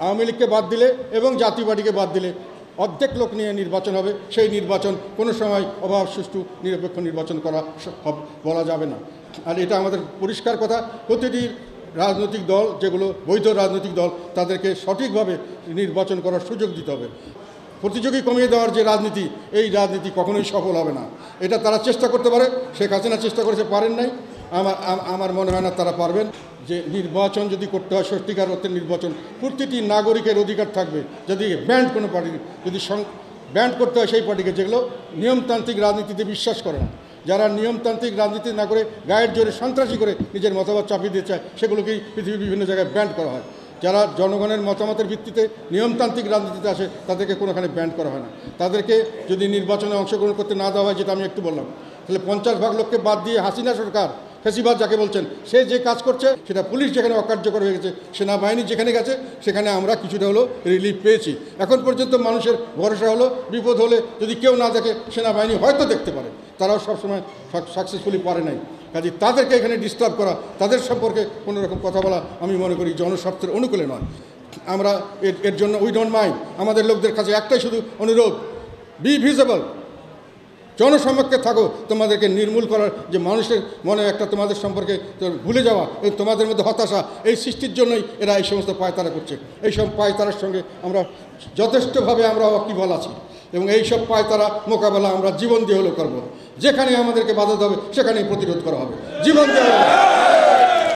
আওয়ামী লীগকে বাদ দিলে এবং জাতীয় পার্টিকে বাদ দিলে অর্ধেক লোক নিয়ে নির্বাচন হবে। সেই নির্বাচন কোনো সময় অবাধ সুষ্ঠু নিরপেক্ষ নির্বাচন করা বলা যাবে না। আর এটা আমাদের পরিষ্কার কথা। প্রতিটি রাজনৈতিক দল, যেগুলো বৈধ রাজনৈতিক দল, তাদেরকে সঠিকভাবে নির্বাচন করার সুযোগ দিতে হবে। প্রতিযোগী কমিয়ে দেওয়ার যে রাজনীতি, এই রাজনীতি কখনোই সফল হবে না। এটা তারা চেষ্টা করতে পারে, শেখ হাসিনা চেষ্টা করেছে, পারেন নাই। আমার মনে হয় না তারা পারবেন। যে নির্বাচন যদি করতে হয়, সত্যিকার অর্থের নির্বাচন, প্রতিটি নাগরিকের অধিকার থাকবে। যদি ব্যান্ড কোনো পার্টি যদি ব্যান্ড করতে হয় সেই পার্টিকে, যেগুলো নিয়মতান্ত্রিক রাজনীতিতে বিশ্বাস করে না, যারা নিয়মতান্ত্রিক রাজনীতি না করে গায়ের জোরে সন্ত্রাসী করে নিজের মতামত চাপিয়ে দিতে চায়, সেগুলোকেই পৃথিবীর বিভিন্ন জায়গায় ব্যান্ড করা হয়। যারা জনগণের মতামতের ভিত্তিতে নিয়মতান্ত্রিক রাজনীতিতে আসে, তাদেরকে কোনোখানে ব্যান্ড করা হয় না। তাদেরকে যদি নির্বাচনে অংশগ্রহণ করতে না দেওয়া হয়, যেটা আমি একটু বললাম, তাহলে 50 ভাগ লোককে বাদ দিয়ে হাসিনা সরকার, ফেসিবাদ যাকে বলছেন, সে যে কাজ করছে, সেটা পুলিশ যেখানে অকার্যকর হয়ে গেছে, সেনাবাহিনী যেখানে গেছে, সেখানে আমরা কিছুটা হলো রিলিফ পেয়েছি। এখন পর্যন্ত মানুষের ভরসা হলো বিপদ হলে যদি কেউ না দেখে, সেনাবাহিনী হয়তো দেখতে পারে, তারাও সবসময় সাকসেসফুলি পারে নাই। কাজে তাদেরকে এখানে ডিস্টার্ব করা, তাদের সম্পর্কে কোনো রকম কথা বলা, আমি মনে করি জনস্বার্থের অনুকূলে নয়। আমরা এর জন্য উই ডোন্ট মাইন্ড। আমাদের লোকদের কাছে একটাই শুধু অনুরোধ, বি ভিজিবল, জনসমক্ষে থাকো। তোমাদেরকে নির্মূল করার যে মানুষের মনে একটা তোমাদের সম্পর্কে ভুলে যাওয়া, এই তোমাদের মধ্যে হতাশা, এই সৃষ্টির জন্যই এরা এই সমস্ত পায়তারা করছে। এইসব পায়তারার সঙ্গে আমরা যথেষ্টভাবে আমরা ওয়াকিবহাল আছি, এবং এইসব পায়তারা মোকাবেলা আমরা জীবন দিয়ে হলেও করবো। যেখানে আমাদেরকে বাধা দেবে, সেখানেই প্রতিরোধ করা হবে, জীবন দিয়ে হবে।